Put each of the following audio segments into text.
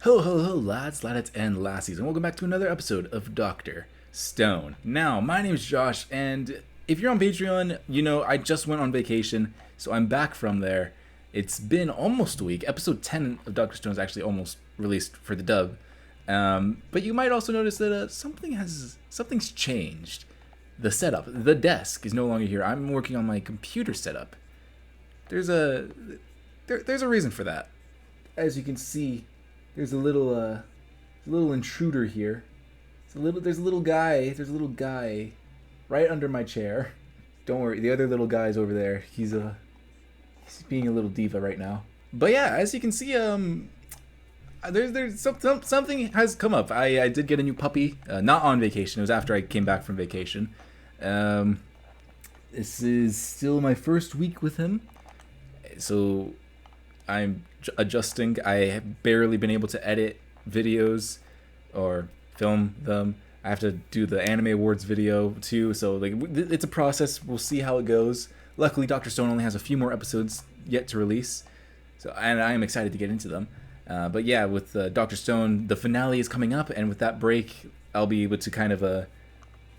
Hello, hello, hello, lads, ladettes, and lassies, and welcome back to another episode of Dr. Stone. Now, my name is Josh, and if you're on Patreon, you know I just went on vacation, so I'm back from there. It's been almost a week. Episode 10 of Dr. Stone is actually almost released for the dub. But you might also notice that something's changed. The setup, the desk is no longer here. I'm working on my computer setup. There's a reason for that. As you can see, there's a little intruder here. There's a little guy right under my chair. Don't worry, the other little guy's over there. He's being a little diva right now. But yeah, as you can see, there's something has come up. I did get a new puppy, not on vacation. It was after I came back from vacation. This is still my first week with him, so I'm adjusting. I have barely been able to edit videos or film them. I have to do the Anime Awards video too, so like it's a process. We'll see how it goes. Luckily, Dr. Stone only has a few more episodes yet to release, so and I am excited to get into them. But yeah, with Dr. Stone, the finale is coming up, and with that break, I'll be able to kind of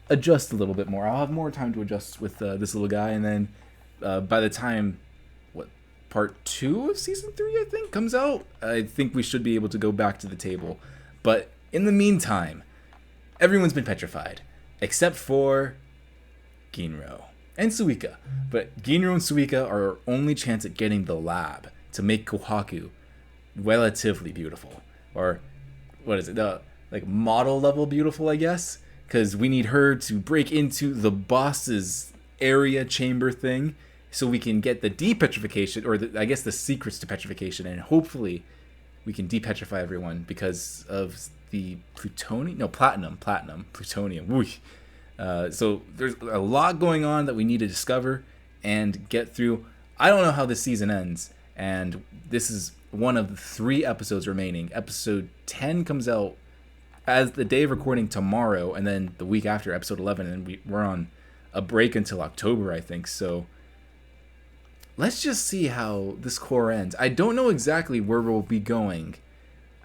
adjust a little bit more. I'll have more time to adjust with this little guy, and then by the time part 2 of season 3 I think comes out, I think we should be able to go back to the table. But in the meantime, everyone's been petrified except for Ginro and Suika. But Ginro and Suika are our only chance at getting the lab to make Kohaku relatively beautiful, or what is it, the like model level beautiful, I guess, because we need her to break into the boss's area chamber thing so we can get the depetrification, or I guess the secrets to petrification, and hopefully we can depetrify everyone because of the plutonium. So there's a lot going on that we need to discover and get through. I don't know how this season ends, and this is one of the 3 episodes remaining. Episode 10 comes out as the day of recording tomorrow, and then the week after, episode 11, and we're on a break until October, I think. So let's just see how this core ends. I don't know exactly where we'll be going.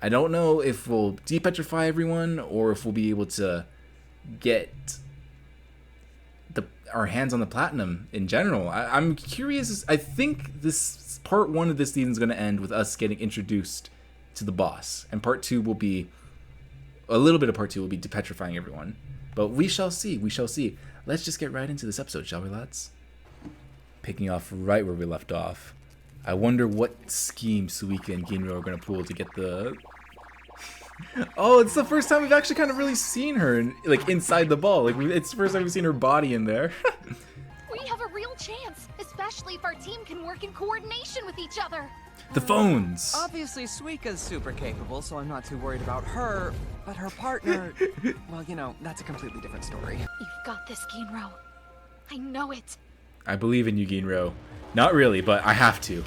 I don't know if we'll depetrify everyone or if we'll be able to get our hands on the platinum in general. I'm curious. I think this part 1 of this season is going to end with us getting introduced to the boss, and part 2 will be a little bit of part 2 will be depetrifying everyone. But we shall see. Let's just get right into this episode, shall we, lads? Picking off right where we left off. I wonder what scheme Suika and Ginro are going to pull to get the... Oh, it's the first time we've actually kind of really seen her like inside the ball. Like it's the first time we've seen her body in there. We have a real chance, especially if our team can work in coordination with each other. The phones. Obviously, Suika's super capable, so I'm not too worried about her. But her partner, well, you know, that's a completely different story. You've got this, Ginro. I know it. I believe in you, Ginro. Not really, but I have to.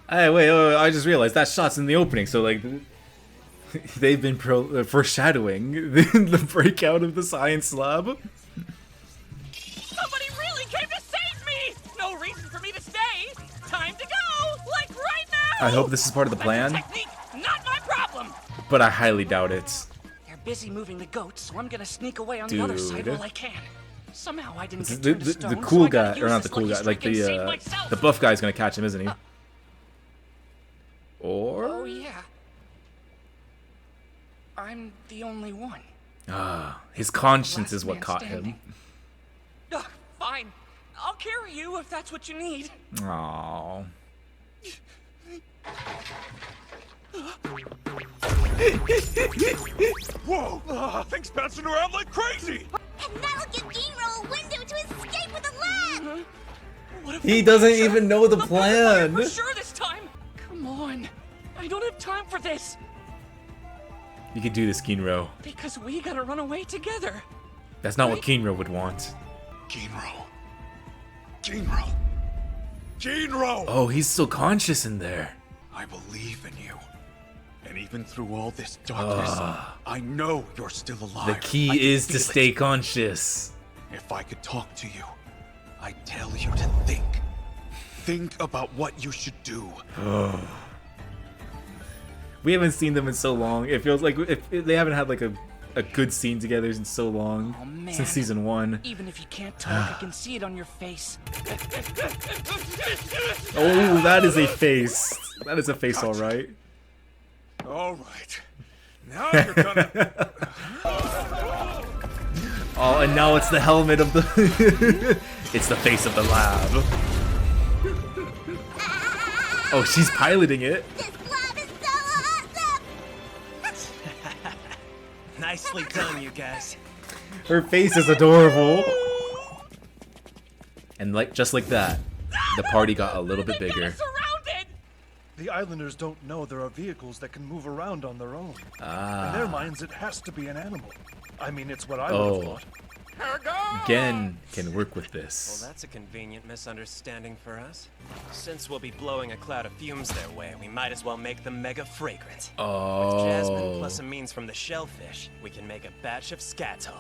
Hey, wait, I just realized that shot's in the opening, so like they've been foreshadowing the breakout of the science lab. Somebody really came to save me! No reason for me to stay! Time to go! Like right now! I hope this is part of the plan. That's a technique, not my problem! But I highly doubt it. They're busy moving the goats, so I'm gonna sneak away on the other side while I can. Somehow I didn't get turned to stone, the cool so I gotta guy, or use not the this cool lucky guy, like streak and save myself. the buff guy's gonna catch him, isn't he? Oh yeah. I'm the only one. His conscience Last is what man caught standing. him. Fine. I'll carry you if that's what you need. Aww. Whoa! Things bouncing around like crazy! And that'll give Ginro a window to escape with the lab! What if He they doesn't capture even know the the plan. For sure this time. Come on. I don't have time for this. You could do this, Ginro. Because we gotta run away together. That's not what Ginro would want. Ginro. Ginro. Ginro! Oh, he's so conscious in there. I believe in you. And even through all this darkness, I know you're still alive. The I key can is to feel stay it. conscious. If I could talk to you, I'd tell you to think. Think about what you should do. We haven't seen them in so long. It feels like if they haven't had like a good scene together in so long. Oh, man. Since season 1. Even if you can't talk, I can see it on your face. Oh, that is a face. That is a face, all right. All right. Now you're gonna. Oh, and now it's the helmet of the. It's the face of the lab. Oh, she's piloting it. This lab is so awesome! Nicely done, you guys. Her face is adorable. And just like that, the party got a little bit bigger. Surrounded! The islanders don't know there are vehicles that can move around on their own. In their minds, it has to be an animal. I mean, it's what I would have thought. Gen can work with Well, this. that's a convenient misunderstanding for us. Since we'll be blowing a cloud of fumes their way, we might as well make them mega fragrant. With jasmine plus a means from the shellfish, we can make a batch of scatol.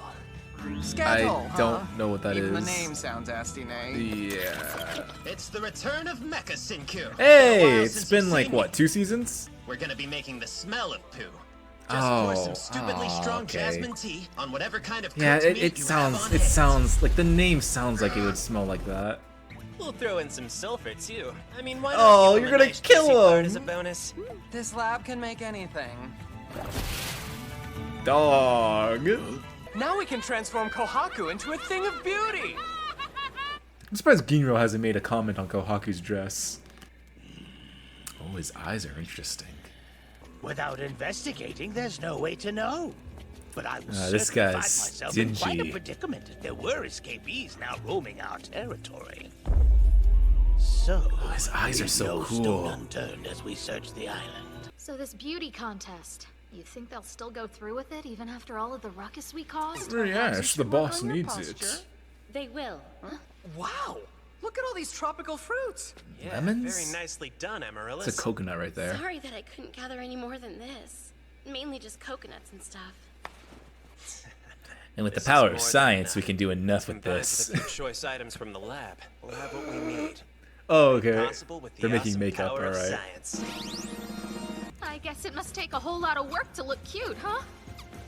Scatol, I don't know what that Even is. the name sounds astine. Yeah. It's the return of Mecha Sinku. Hey, it's been like what, 2 seasons? We're gonna be making the smell of poo. Just pour some stupidly strong okay. jasmine tea on whatever kind of Yeah, cooked meat it you have on hand. sounds like the name sounds like it would smell like that. We'll throw in some sulfur too. I mean, why not Oh, give you're them a gonna nice kill juicy part him. as a bonus? This lab can make anything. Dog. Now we can transform Kohaku into a thing of beauty! I'm surprised Ginro hasn't made a comment on Kohaku's dress. Oh, his eyes are interesting. Without investigating, there's no way to know. But I will This certainly find guy's myself in quite a stingy. predicament if there were escapees now roaming our territory. So, his eyes are so no cool. stone unturned as we search the island. So this beauty contest, you think they'll still go through with it even after all of the ruckus we caused? Yes, the boss needs it. They will. Wow! Look at all these tropical fruits! Yeah, Lemons? very nicely done, Amaryllis. It's a coconut right there. Sorry that I couldn't gather any more than this. Mainly just coconuts and stuff. And with This the power is of more than science, we enough. can do enough with Combined this. with a few choice items from the lab, we'll have what we need. Oh, okay. Possible with the They're making awesome makeup, power of alright. science. I guess it must take a whole lot of work to look cute, huh?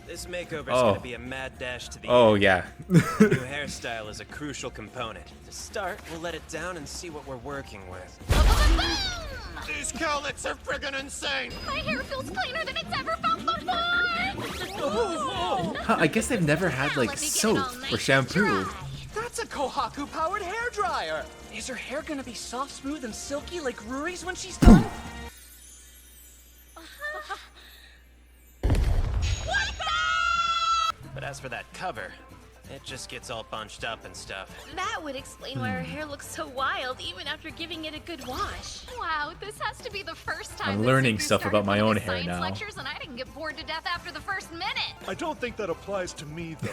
This makeover's Oh. gonna be a mad dash to the Oh, end. yeah. The new hairstyle is a crucial component. To start, we'll let it down and see what we're working with. These cowlicks are friggin' insane. My hair feels cleaner than it's ever felt before! Huh, I guess they've never had, like, Let me get it soap all nice or shampoo. dry. That's a Kohaku-powered hairdryer! Is her hair gonna be soft, smooth, and silky like Ruri's when she's done? But as for that cover, it just gets all bunched up and stuff. That would explain why her hair looks so wild even after giving it a good wash. Wow, this has to be the first time I'm that learning Suku stuff started about my one of own his hair science now. lectures, and I didn't get bored to death after the first minute. I don't think that applies to me, though.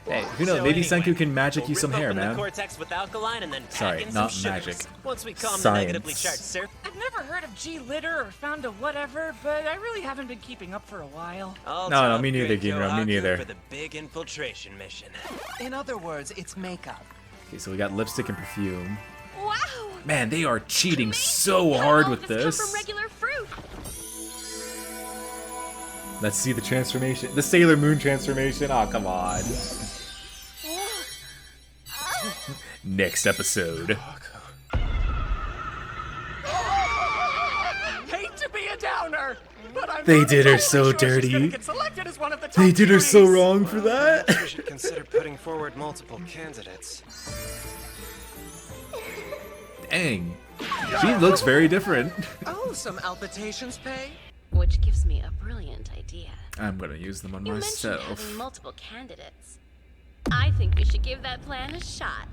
Hey, who knows? So Maybe anyway, Senku can magic we'll you some rip hair, open man. the cortex with alkaline and then pack Sorry, in not some magic. sugars. Once we calm the Science. negatively charged surface, I've never heard of G-Litter or found a whatever, but I really haven't been keeping up for a while. No, me neither, Ginro, me neither. For the big infiltration mission. In other words, it's makeup. Okay, so we got lipstick and perfume. Wow! Man, they are cheating so How hard all with Come from this. regular fruit. Let's see the transformation. The Sailor Moon transformation. Oh, come on. Next episode. Hate to be a downer, but I'm They not did her entirely so sure she's gonna dirty. get selected as one of the top They did her so beauties. wrong for that. We should consider putting forward multiple candidates. Dang. She looks very different. Oh, some palpitations pay? Which gives me a brilliant idea. I'm gonna use them on You mentioned having myself. multiple candidates. I think we should give that plan a shot.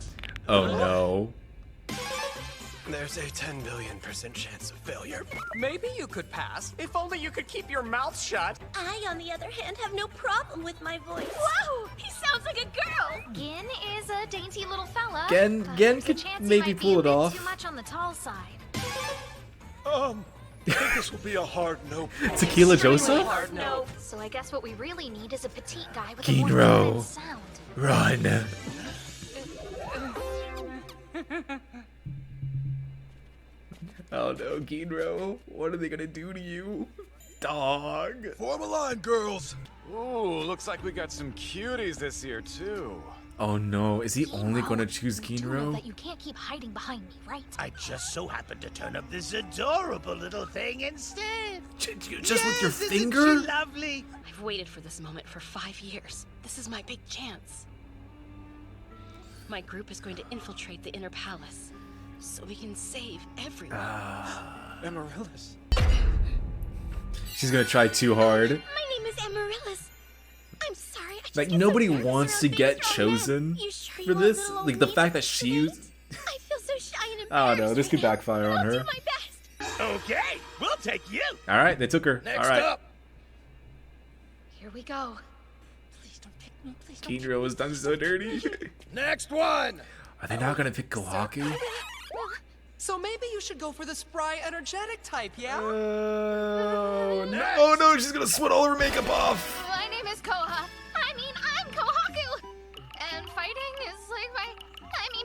Oh no. There's a 10 billion% chance of failure. Maybe you could pass, if only you could keep your mouth shut. I, on the other hand, have no problem with my voice. Wow! He sounds like a girl! Gin is a dainty little fella. Gen but Gen there's a could chance he maybe might be pull a it bit off. Too much on the tall side. I think this will be a hard no. Tequila Really Joseph? hard no. So I guess what we really need is a petite guy with a more Ginro. feminine sound. Run. Oh no, Ginro. What are they gonna do to you? Dog. Form a line, girls. Ooh, looks like we got some cuties this year too. Oh no, is he only gonna choose You know Ginro? that you can't keep hiding behind me, right? I just so happened to turn up this adorable little thing instead. Just with your Isn't finger? she lovely? I've waited for this moment for 5 years. This is my big chance. My group is going to infiltrate the inner palace, so we can save everyone. Amaryllis. She's gonna try too hard. My name is Amaryllis. I'm sorry. I just Like, get so nobody nervous wants around to get big, strong men. chosen You sure for you want this. little Like, the old fact me that to she... I feel so shy and embarrassed. I don't know, this could right now. backfire on I'll her. do my best. Okay, we'll take you. Alright, they took her. Next Alright. up. Here we go. Please don't pick me. Please don't. Ginro was done so dirty. Next one. Are they not gonna pick Kohaku? So maybe you should go for the spry, energetic type, yeah? Oh no. Oh no, she's gonna sweat all her makeup off. My name is Koha. I'm Kohaku. And fighting is like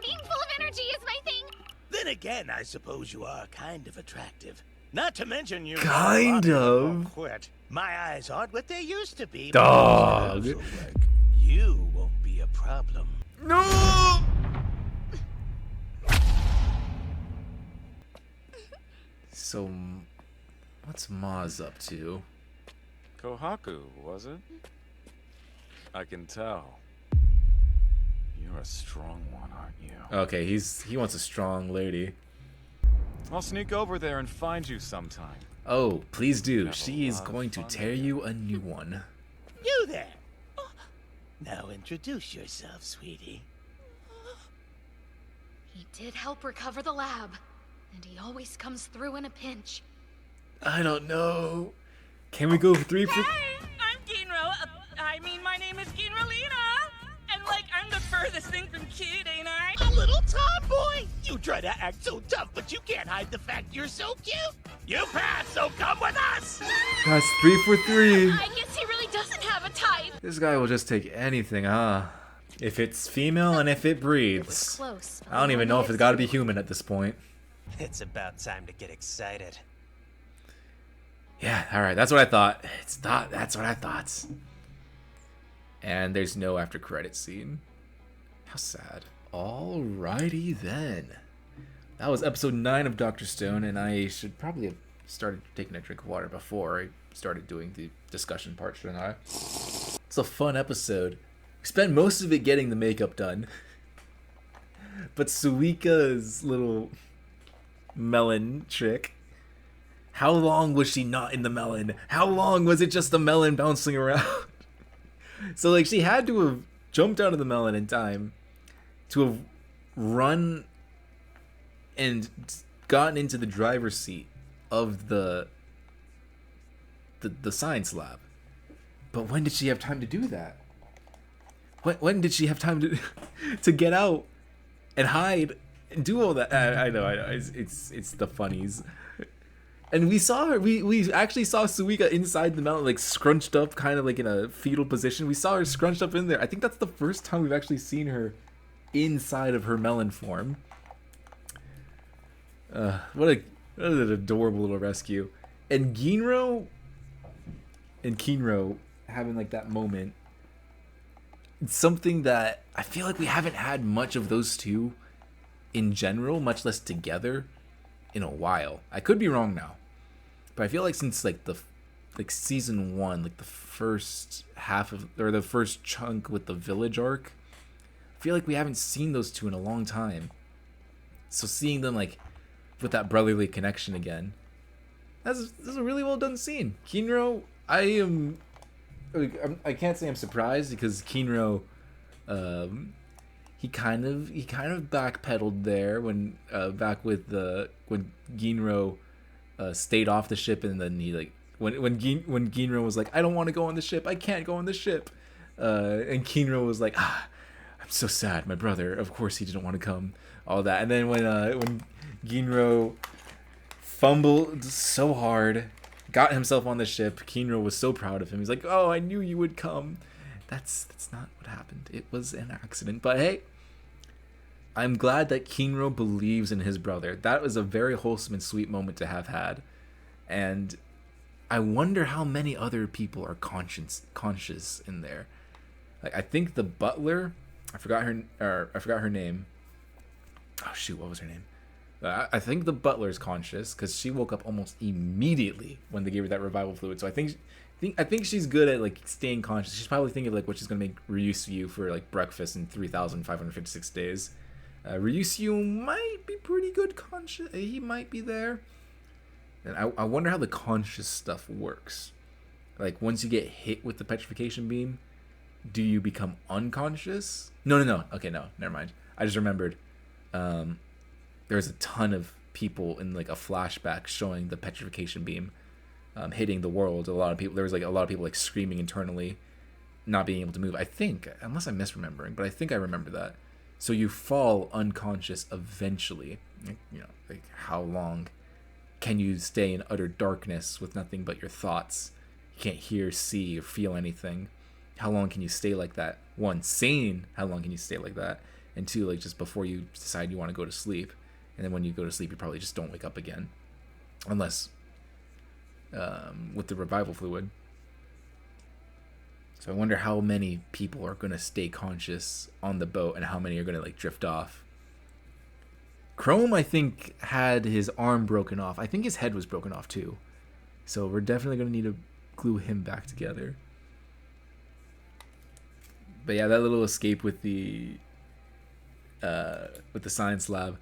being full of energy is my thing. Then again, I suppose you are kind of attractive. Not to mention you. Kind of. Quit. My eyes aren't what they used to be. Dog. So, you won't be a problem. No! So, what's Maz up to? Kohaku, was it? I can tell. You're a strong one, aren't you? Okay, he wants a strong lady. I'll sneak over there and find you sometime. Oh, please do. Have a She is lot of going to fun tear together. you a new one. You there. Now introduce yourself, sweetie. He did help recover the lab, and he always comes through in a pinch. I don't know. Can we go 3 for... Hey, I'm Ginro. My name is Ginrolina. And I'm the furthest thing from cute, ain't I? A little tomboy. You try to act so tough, but you can't hide the fact you're so cute. You pass, so come with us. That's 3 for 3. I guess he really doesn't have a type. This guy will just take anything, huh? If it's female and if it breathes. Close. I don't even know if it's gotta be human at this point. It's about time to get excited. Yeah, alright, that's what I thought. That's what I thought. And there's no after credit scene. How sad. Alrighty then. That was episode 9 of Dr. Stone, and I should probably have started taking a drink of water before I started doing the discussion part, shouldn't I? It's a fun episode. We spent most of it getting the makeup done. But Suika's little melon trick. How long was she not in the melon? How long was it just the melon bouncing around? So, she had to have jumped out of the melon in time to have run and gotten into the driver's seat of the science lab. But when did she have time to do that? When did she have time to get out and hide and do all that? I know. It's the funnies. And we saw her. We actually saw Suika inside the melon, scrunched up, kind of in a fetal position. We saw her scrunched up in there. I think that's the first time we've actually seen her inside of her melon form. What an adorable little rescue. And Ginro and Kinro having that moment. It's something that I feel like we haven't had much of those two in general, much less together, in a while. I could be wrong now. But I feel like since the season 1, the first half of, or the first chunk with the village arc, I feel like we haven't seen those two in a long time. So seeing them with that brotherly connection again, that's a really well done scene. Kinro, I can't say I'm surprised because Kinro, he kind of backpedaled there when when Ginro stayed off the ship, and then he when Ginro was I don't want to go on the ship, I can't go on the ship, and Kinro was I'm so sad, my brother, of course he didn't want to come, all that. And then when Ginro fumbled so hard, got himself on the ship, Kinro was so proud of him. He's oh, I knew you would come. That's not what happened. It was an accident. But hey, I'm glad that Kinro believes in his brother. That was a very wholesome and sweet moment to have had. And I wonder how many other people are conscious in there. Like, I think the butler, I forgot her name. Oh shoot, what was her name? I think the butler's conscious because she woke up almost immediately when they gave her that revival fluid. So I think she's good at like staying conscious. She's probably thinking like what she's gonna make Ryusyu for like breakfast in 3,556 days. Ryusyu might be pretty good conscious. He might be there. And I wonder how the conscious stuff works. Like once you get hit with the petrification beam, do you become unconscious? No. Okay, no, never mind. I just remembered. There's a ton of people in like a flashback showing the petrification beam hitting the world. There was like a lot of people like screaming internally, not being able to move. I think, unless I'm misremembering, but I think I remember that. So you fall unconscious eventually. You know, like how long can you stay in utter darkness with nothing but your thoughts? You can't hear, see, or feel anything. How long can you stay like that? One, sane, how long can you stay like that? And two, like just before you decide you want to go to sleep. And then when you go to sleep, you probably just don't wake up again. Unless with the revival fluid. So I wonder how many people are going to stay conscious on the boat and how many are going to like drift off. Chrome, I think, had his arm broken off. I think his head was broken off too. So we're definitely going to need to glue him back together. But yeah, that little escape with the science lab.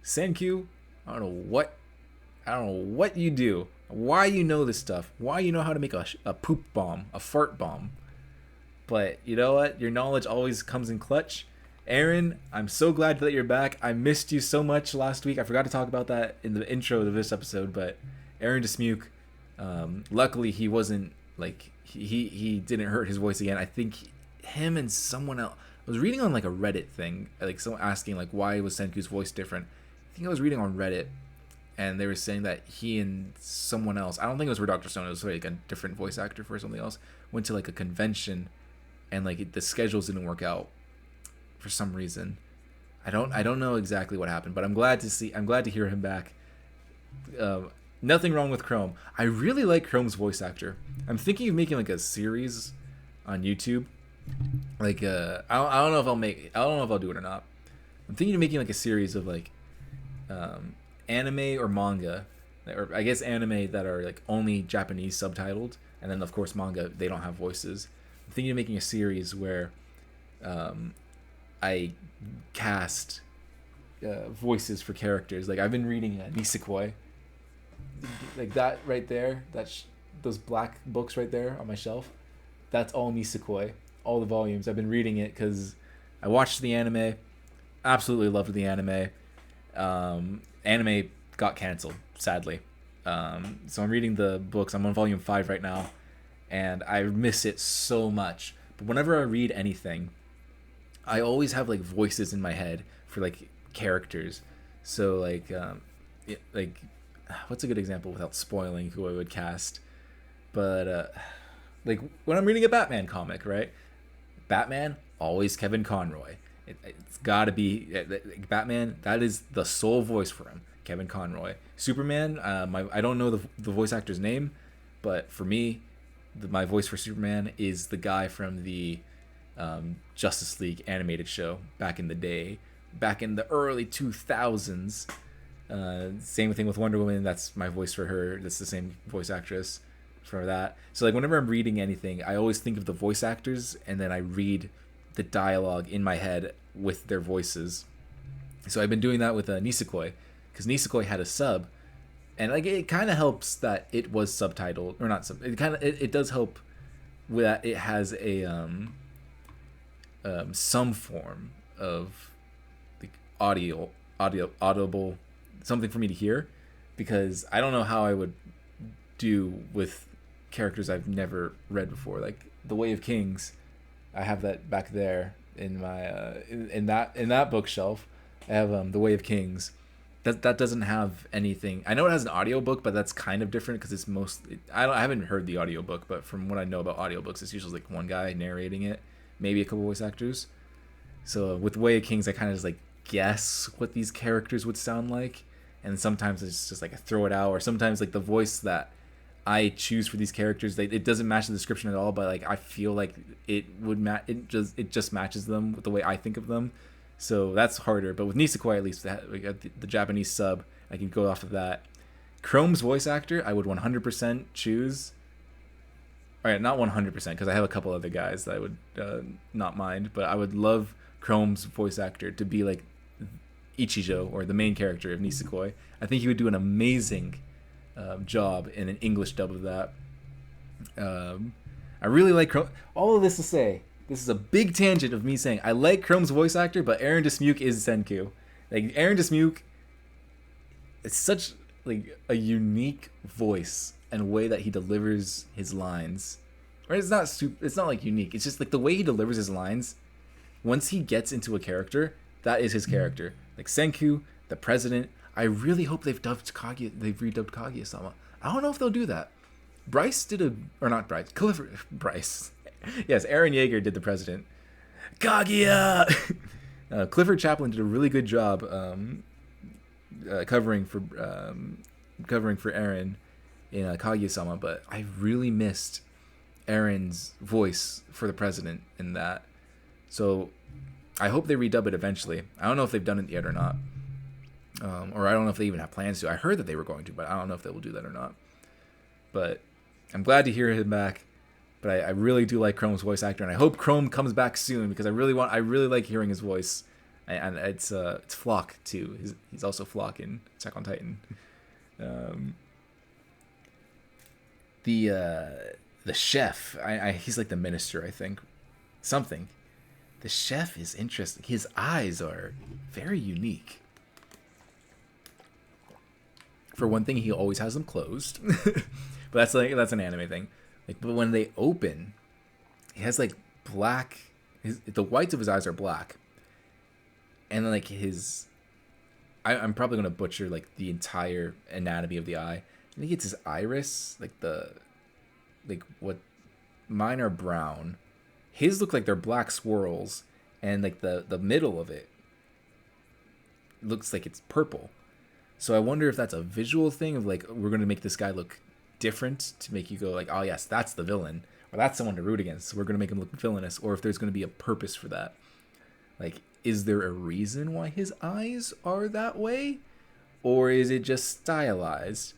Senkyu, I don't know what you do, why you know this stuff, why you know how to make a poop bomb, a fart bomb. But you know what? Your knowledge always comes in clutch. Aaron, I'm so glad that you're back. I missed you so much last week. I forgot to talk about that in the intro of this episode, but Aaron Dismuke, luckily he wasn't like he didn't hurt his voice again. I think him and someone else. I was reading on like a Reddit thing, like someone asking like why was Senku's voice different. I think I was reading on Reddit, and they were saying that he and someone else, I don't think it was for Dr. Stone, it was like a different voice actor for something else, went to like a convention, and like the schedules didn't work out for some reason. I don't know exactly what happened, but I'm glad to hear him back. Nothing wrong with Chrome. I really like Chrome's voice actor. I'm thinking of making like a series on YouTube. Like I don't know if I'll do it or not. I'm thinking of making like a series of like anime or manga, or I guess anime that are like only Japanese subtitled, and then of course manga, they don't have voices. I'm thinking of making a series where I cast voices for characters. Like I've been reading Nisekoi, like that right there, those black books right there on my shelf, that's all Nisekoi, all the volumes. I've been reading it because I watched the anime, absolutely loved the anime. Anime got canceled, sadly. So I'm reading the books. I'm on volume 5 right now, and I miss it so much. But whenever I read anything, I always have like voices in my head for like characters. So like what's a good example without spoiling who I would cast? But like when I'm reading a Batman comic, right? Batman, always Kevin Conroy. It's got to be Batman. That is the sole voice for him, Kevin Conroy. Superman, I don't know the voice actor's name, but for me, my voice for Superman is the guy from the Justice League animated show back in the day, back in the early 2000s. Same thing with Wonder Woman. That's my voice for her. That's the same voice actress for that. So like whenever I'm reading anything, I always think of the voice actors, and then I read the dialogue in my head with their voices. So I've been doing that with Nisekoi, because Nisekoi had a sub, and like it kind of helps that it was subtitled, or not sub. It does help with that it has a some form of like audible, something for me to hear, because I don't know how I would do with characters I've never read before, like The Way of Kings. I have that back there in my in that bookshelf. I have The Way of Kings. That doesn't have anything. I know it has an audiobook, but that's kind of different because it's mostly I haven't heard the audiobook, but from what I know about audiobooks, it's usually like one guy narrating it, maybe a couple voice actors. So with Way of Kings, I kind of just like guess what these characters would sound like, and sometimes it's just like I throw it out, or sometimes like the voice that I choose for these characters. It doesn't match the description at all, but like I feel like it would it just matches them with the way I think of them. So that's harder. But with Nisekoi, at least we got the Japanese sub. I can go off of that. Chrome's voice actor, I would 100% choose. All right, not 100% because I have a couple other guys that I would not mind, but I would love Chrome's voice actor to be like Ichijo, or the main character of Nisekoi. I think he would do an amazing job in an English dub of that. I really like Chrome. All of this to say, this is a big tangent of me saying I like Chrome's voice actor, but Aaron Dismuke is Senku. Like Aaron Dismuke, it's such like a unique voice and way that he delivers his lines. Right? It's not like unique. It's just like the way he delivers his lines. Once he gets into a character, that is his character. Like Senku, the president. I really hope they've redubbed Kaguya-sama. I don't know if they'll do that. Bryce. Yes, Aaron Yeager did the president. Kaguya! Clifford Chaplin did a really good job covering for Aaron in Kaguya-sama, but I really missed Aaron's voice for the president in that. So I hope they redub it eventually. I don't know if they've done it yet or not. Or I don't know if they even have plans to. I heard that they were going to, but I don't know if they will do that or not. But I'm glad to hear him back. But I really do like Chrome's voice actor, and I hope Chrome comes back soon because I really like hearing his voice. And it's Flock too. He's also Flock in Attack on Titan. The chef, he's like the minister, I think. Something. The chef is interesting. His eyes are very unique. For one thing, he always has them closed. But that's an anime thing. Like, but when they open, he has like black. The whites of his eyes are black, and then like I'm probably gonna butcher like the entire anatomy of the eye. I think it's his iris, what mine are brown. His look like they're black swirls, and like the middle of it looks like it's purple. So I wonder if that's a visual thing of like we're gonna make this guy look different to make you go like, oh yes, that's the villain, or that's someone to root against, so we're going to make him look villainous, or if there's going to be a purpose for that. Like, is there a reason why his eyes are that way, or is it just stylized?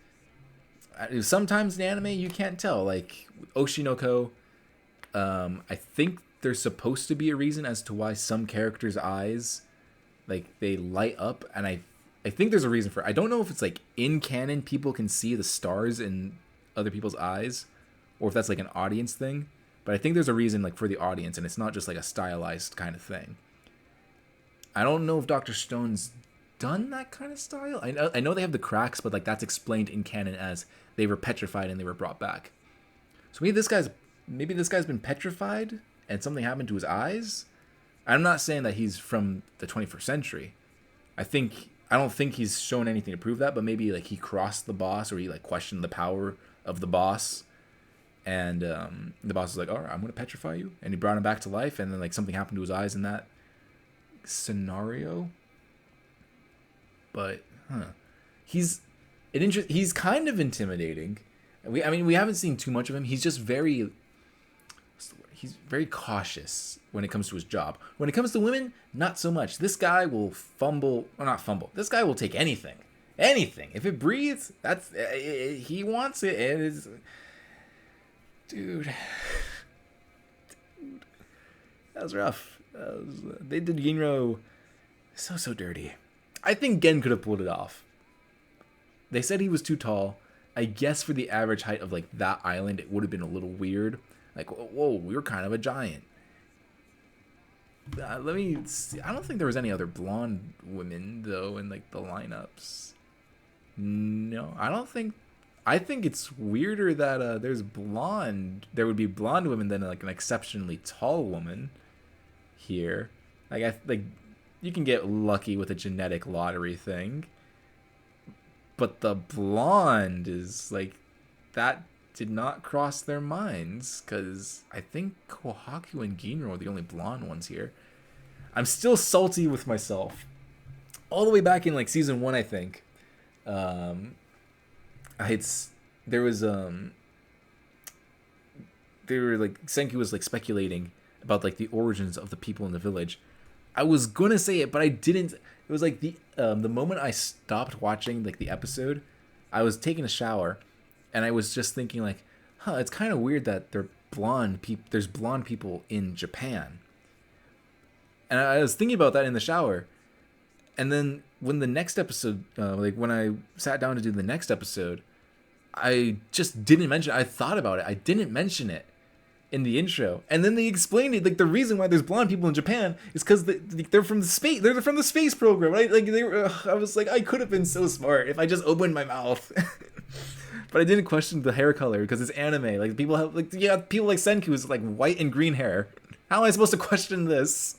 Sometimes in anime you can't tell, like Oshinoko. I think there's supposed to be a reason as to why some characters' eyes like they light up, and I think there's a reason for it. I don't know if it's like in canon people can see the stars in other people's eyes, or if that's like an audience thing, but I think there's a reason like for the audience, and it's not just like a stylized kind of thing. I don't know if Dr. Stone's done that kind of style. I know they have the cracks, but like that's explained in canon as they were petrified and they were brought back. So maybe this guy's been petrified and something happened to his eyes. I'm not saying that he's from the 21st century. I don't think he's shown anything to prove that, but maybe like he crossed the boss, or he like questioned the power of the boss, and the boss was like, all right, I'm gonna petrify you, and he brought him back to life, and then like something happened to his eyes in that scenario. But he's kind of intimidating. We haven't seen too much of him. He's just very cautious when it comes to his job. When it comes to women, not so much. This guy will not fumble. This guy will take anything. If it breathes, he wants it. And it's, dude, that was rough. They did Ginro so dirty. I think Gen could have pulled it off. They said he was too tall. I guess for the average height of like that island, it would have been a little weird. Like, whoa, we were kind of a giant. Let me see. I don't think there was any other blonde women, though, in, like, the lineups. No, I don't think... I think it's weirder that there would be blonde women than, like, an exceptionally tall woman here. Like, you can get lucky with a genetic lottery thing. But the blonde is, like, that did not cross their minds, because I think Kohaku and Ginro are the only blonde ones here. I'm still salty with myself. All the way back in like season 1, I think. There was they were like Senku was like speculating about like the origins of the people in the village. I was gonna say it, but I didn't. It was like the moment I stopped watching like the episode, I was taking a shower, and I was just thinking like, it's kind of weird that there's blonde people in Japan. And I was thinking about that in the shower, and then when the next episode, like when I sat down to do the next episode, I just didn't mention it. I thought about it. I didn't mention it in the intro, and then they explained it. Like the reason why there's blonde people in Japan is because they're from the space. They're from the space program. I was like, I could have been so smart if I just opened my mouth. But I didn't question the hair color because it's anime. Like people have people like Senku is like white and green hair. How am I supposed to question this?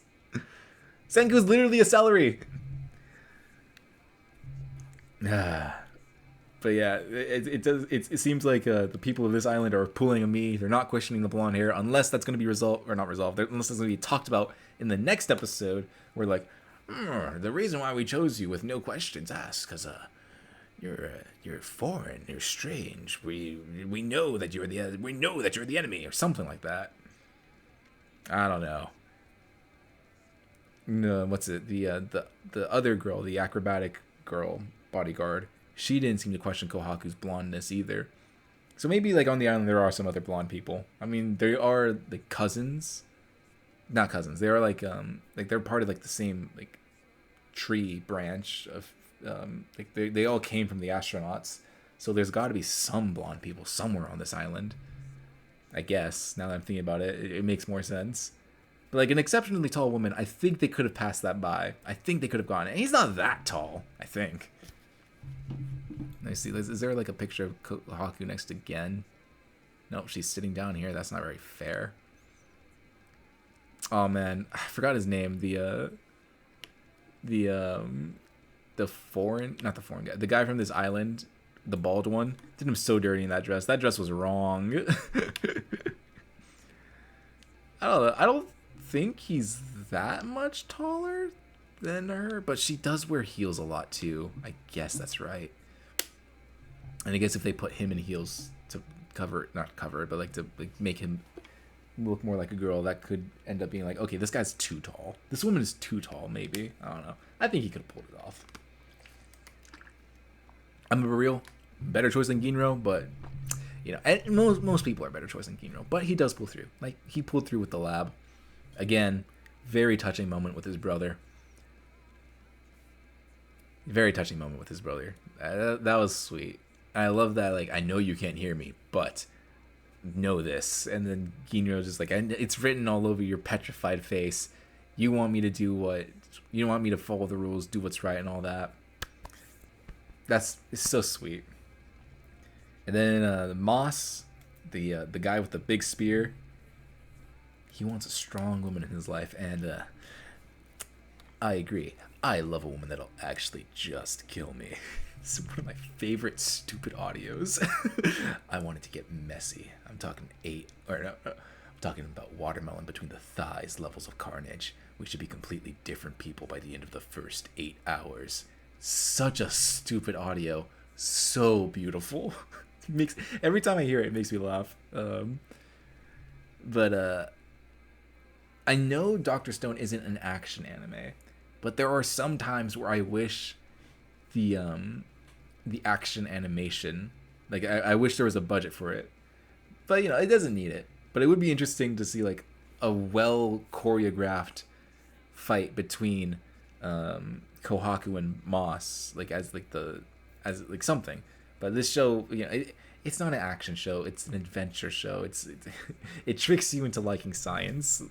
Senku is literally a celery. But yeah, it seems like the people of this island are pulling a me. They're not questioning the blonde hair unless that's going to be resolved, or not resolved, unless it's going to be talked about in the next episode. We're like, the reason why we chose you with no questions asked, because you're foreign, you're strange. We know that you're the enemy, or something like that. I don't know. No, what's it? The other girl, the acrobatic girl, bodyguard. She didn't seem to question Kohaku's blondness either. So maybe like on the island there are some other blonde people. I mean, they are like cousins. Not cousins. They are like they're part of like the same like tree branch of like they all came from the astronauts. So there's got to be some blonde people somewhere on this island. I guess now that I'm thinking about it, it makes more sense. But like an exceptionally tall woman, I think they could have passed that by. I think they could have gone. And he's not that tall, I think. I see. Is there like a picture of Kohaku next to Gen? Nope, she's sitting down here. That's not very fair. Oh man, I forgot his name. The foreign, not the foreign guy, the guy from this island, the bald one, did him so dirty in that dress. That dress was wrong. I don't know. I don't think he's that much taller than her, but she does wear heels a lot too. I guess that's right. And I guess if they put him in heels to not cover it, but like to like make him look more like a girl, that could end up being like, okay, this guy's too tall. This woman is too tall, maybe. I don't know. I think he could have pulled it off. I'm a real better choice than Ginro, but you know, and most people are better choice than Ginro, but he does pull through. Like he pulled through with the lab. Again, very touching moment with his brother. Very touching moment with his brother. That was sweet. I love that, like, I know you can't hear me, but know this. And then Ginro's just like, it's written all over your petrified face. You want me to do what? You don't want me to follow the rules, do what's right, and all that. It's so sweet. And then Moss, the guy with the big spear, he wants a strong woman in his life, and I agree. I love a woman that'll actually just kill me. It's one of my favorite stupid audios. I want it to get messy. I'm talking I'm talking about watermelon between the thighs levels of carnage. We should be completely different people by the end of the first 8 hours. Such a stupid audio. So beautiful. Every time I hear it, it makes me laugh. But I know Dr. Stone isn't an action anime, but there are some times where I wish the action animation, like I wish there was a budget for it, but you know, it doesn't need it. But it would be interesting to see like a well choreographed fight between Kohaku and Moss, like as something. But this show, you know, it's not an action show, it's an adventure show. It tricks you into liking science.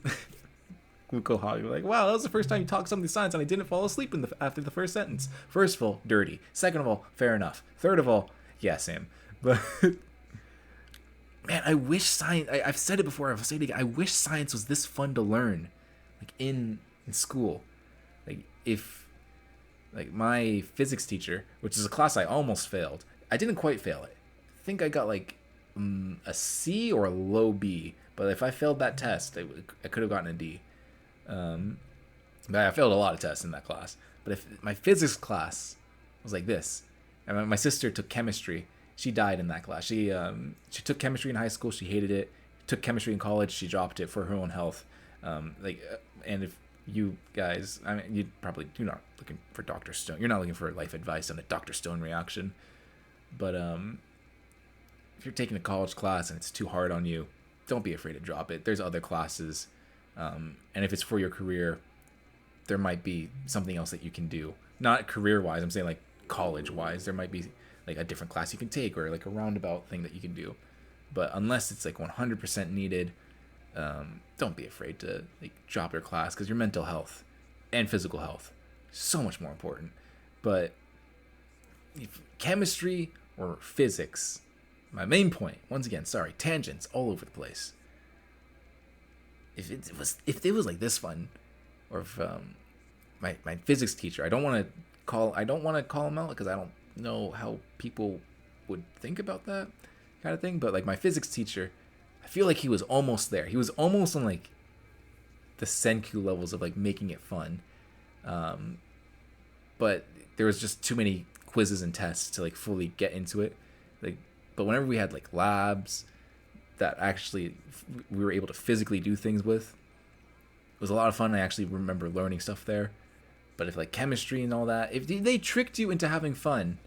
Kohaku, like, wow, that was the first time you talked something science and I didn't fall asleep after the first sentence. First of all, dirty. Second of all, fair enough. Third of all, yeah, Sam. But man, I wish science. I've said it before. I'll say it again. I wish science was this fun to learn, like in school. Like if, like my physics teacher, which is a class I almost failed. I didn't quite fail it. I think I got like a C or a low B. But if I failed that test, I could have gotten a D. But I failed a lot of tests in that class. But if my physics class was like this, and my sister took chemistry, she died in that class. She took chemistry in high school. She hated it. took chemistry in college. She dropped it for her own health. And if you guys, I mean, you're not looking for Dr. Stone. You're not looking for life advice on a Dr. Stone reaction. But if you're taking a college class and it's too hard on you, don't be afraid to drop it. There's other classes. And if it's for your career, there might be something else that you can do. Not career-wise, I'm saying like college-wise. There might be like a different class you can take or like a roundabout thing that you can do. But unless it's like 100% needed, don't be afraid to like drop your class, because your mental health and physical health is so much more important. But if chemistry or physics, my main point, once again, sorry, tangents all over the place. If it was like this fun, or if my physics teacher, I don't want to call him out because I don't know how people would think about that kind of thing. But like my physics teacher, I feel like he was almost there. He was almost on like the Senku levels of like making it fun. But there was just too many quizzes and tests to like fully get into it. Like, but whenever we had like labs that actually we were able to physically do things with, it was a lot of fun. I actually remember learning stuff there. But if like chemistry and all that, if they tricked you into having fun,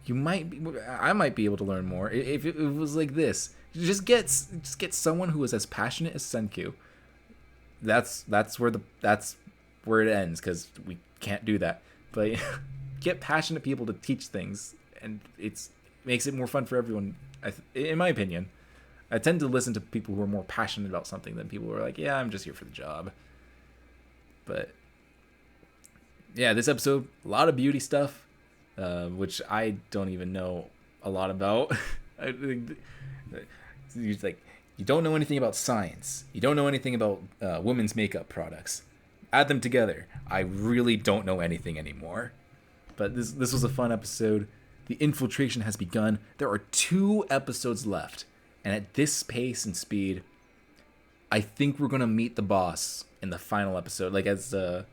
I might be able to learn more. If it was like this, just get someone who is as passionate as Senku. That's where it ends, because we can't do that. But get passionate people to teach things, and makes it more fun for everyone. In my opinion, I tend to listen to people who are more passionate about something than people who are like, yeah, I'm just here for the job. But yeah, this episode, a lot of beauty stuff, which I don't even know a lot about. You don't know anything about science. You don't know anything about women's makeup products. Add them together. I really don't know anything anymore. But this was a fun episode. The infiltration has begun. There are 2 episodes left. And at this pace and speed, I think we're going to meet the boss in the final episode. Like as a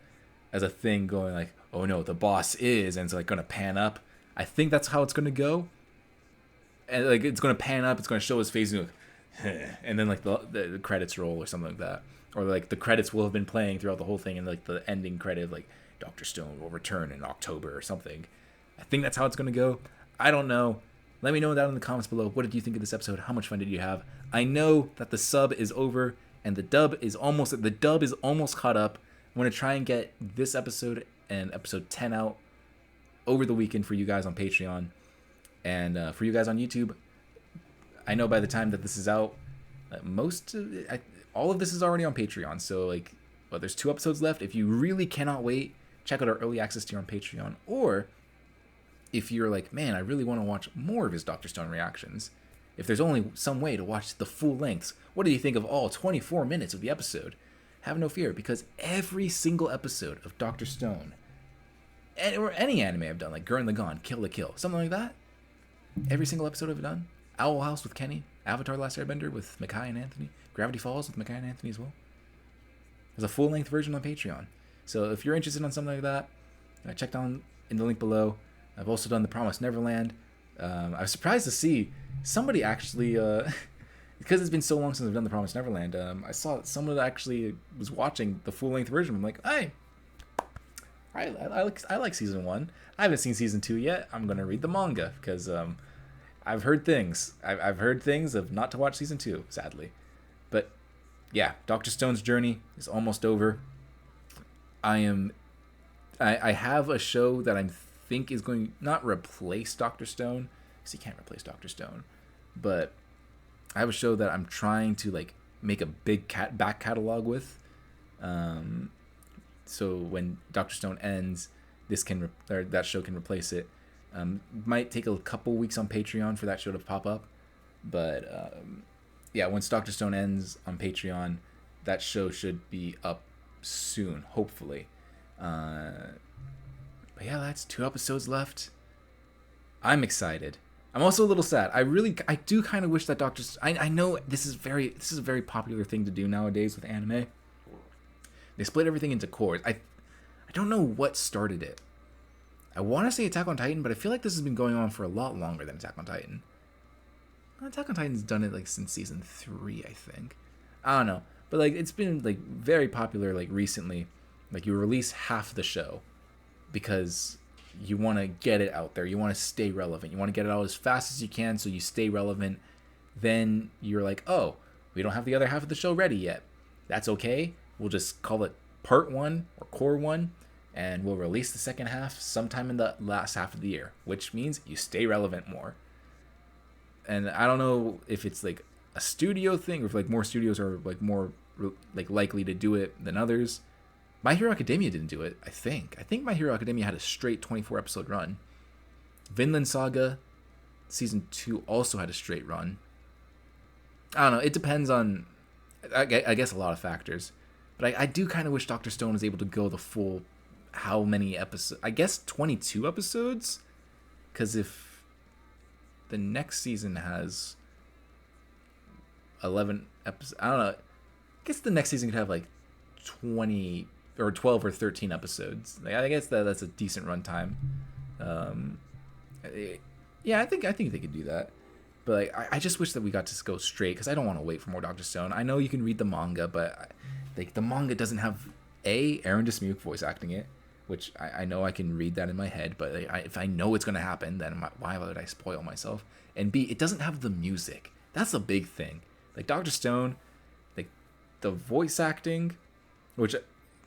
thing going like, oh no, the boss is, and it's like going to pan up. I think that's how it's going to go. And like it's going to pan up. It's going to show his face and then like the credits roll or something like that. Or like the credits will have been playing throughout the whole thing, and like the ending credit, like Dr. Stone will return in October or something. I think that's how it's going to go. I don't know. Let me know down in the comments below. What did you think of this episode? How much fun did you have? I know that the sub is over and the dub is almost caught up. I'm going to try and get this episode and episode 10 out over the weekend for you guys on Patreon. And for you guys on YouTube, I know by the time that this is out, all of this is already on Patreon. So like, there's 2 episodes left. If you really cannot wait, check out our early access tier on Patreon. Or if you're like, man, I really want to watch more of his Dr. Stone reactions, if there's only some way to watch the full lengths, what do you think of all 24 minutes of the episode? Have no fear, because every single episode of Dr. Stone, or any anime I've done, like Gurren Lagann, Kill la Kill, something like that, every single episode I've done, Owl House with Kenny, Avatar Last Airbender with Makai and Anthony, Gravity Falls with Makai and Anthony as well. There's a full-length version on Patreon. So if you're interested in something like that, check down in the link below. I've also done The Promised Neverland. I was surprised to see somebody actually, because it's been so long since I've done The Promised Neverland, I saw that someone actually was watching the full-length version. I'm like, hey, I like season 1. I haven't seen season 2 yet. I'm going to read the manga, because I've heard things. I've heard things of not to watch season 2, sadly. But yeah, Dr. Stone's journey is almost over. I have a show that I think is going not replace Dr. Stone, because he can't replace Dr. Stone, but I have a show that I'm trying to like make a big back catalog with. So when Dr. Stone ends, that show can replace it. Might take a couple weeks on Patreon for that show to pop up, but yeah, once Dr. Stone ends on Patreon, that show should be up soon, hopefully. But yeah, that's 2 episodes left. I'm excited. I'm also a little sad. I do kind of wish that I know this is a very popular thing to do nowadays with anime. They split everything into cores. I don't know what started it. I want to say Attack on Titan, but I feel like this has been going on for a lot longer than Attack on Titan. Attack on Titan's done it like since season 3, I think. I don't know, but like it's been like very popular like recently. Like you release half the show because you want to get it out there. You want to stay relevant. You want to get it out as fast as you can so you stay relevant. Then you're like, oh, we don't have the other half of the show ready yet. That's okay. We'll just call it part 1 or core 1, and we'll release the second half sometime in the last half of the year, which means you stay relevant more. And I don't know if it's like a studio thing or if like more studios are like more like likely to do it than others. My Hero Academia didn't do it, I think. I think My Hero Academia had a straight 24 episode run. Vinland Saga season 2 also had a straight run. I don't know. It depends on, I guess, a lot of factors. But I do kind of wish Dr. Stone was able to go the full, how many episodes? I guess 22 episodes? Because if the next season has 11 episodes, I don't know. I guess the next season could have like 20 or 12 or 13 episodes. Like, I guess that's a decent runtime. Yeah, I think they could do that. But like, I just wish that we got to go straight because I don't want to wait for more Dr. Stone. I know you can read the manga, but like the manga doesn't have Aaron Dismuke voice acting it, which I know I can read that in my head. But if I know it's gonna happen, then why would I spoil myself? And B, it doesn't have the music. That's a big thing. Like Dr. Stone, like the voice acting, which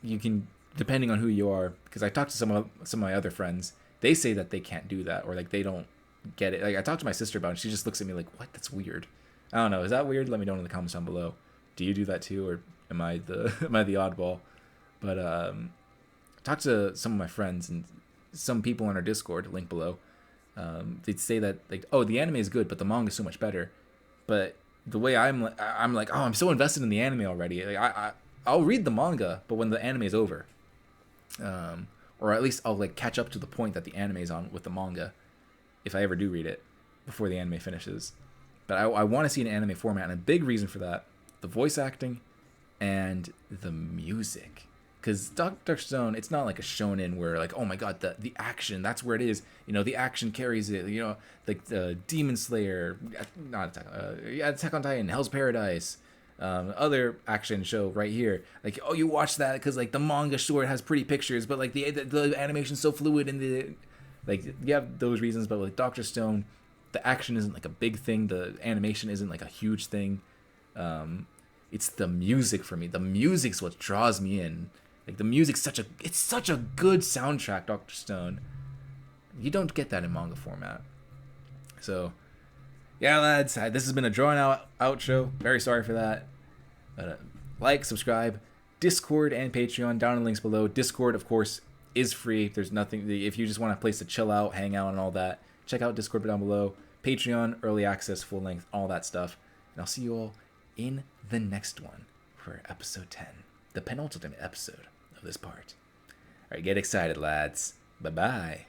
you can, depending on who you are, because I talked to some of my other friends, they say that they can't do that or like they don't get it. Like I talked to my sister about it, she just looks at me like, what? That's weird. I don't know. Is that weird? Let me know in the comments down below. Do you do that too, or am I the oddball? But talked to some of my friends and some people on our Discord, link below. They'd say that like, oh, the anime is good, but the manga is so much better. But the way I'm like, oh, I'm so invested in the anime already. Like I'll read the manga, but when the anime is over, or at least I'll like catch up to the point that the anime is on with the manga, if I ever do read it before the anime finishes. But I want to see an anime format, and a big reason for that, the voice acting and the music. Because Dr. Stone, it's not like a shonen where like, oh my god, the action, that's where it is. You know, the action carries it. You know, like the Demon Slayer, not Attack on Titan, Hell's Paradise, other action show right here. Like, oh, you watch that because like the manga sure has pretty pictures, but like the animation's so fluid and the like you have those reasons. But like Dr. Stone, the action isn't like a big thing. The animation isn't like a huge thing. It's the music for me. The music's what draws me in. Like the music's such a good soundtrack, Dr. Stone. You don't get that in manga format. So, yeah, lads, this has been a drawn out outro. Very sorry for that. But like, subscribe, Discord and Patreon down in the links below. Discord, of course, is free. There's nothing. If you just want a place to chill out, hang out, and all that, check out Discord down below. Patreon, early access, full length, all that stuff. And I'll see you all in the next one for episode 10, the penultimate episode of this part. All right, get excited, lads. Bye-bye.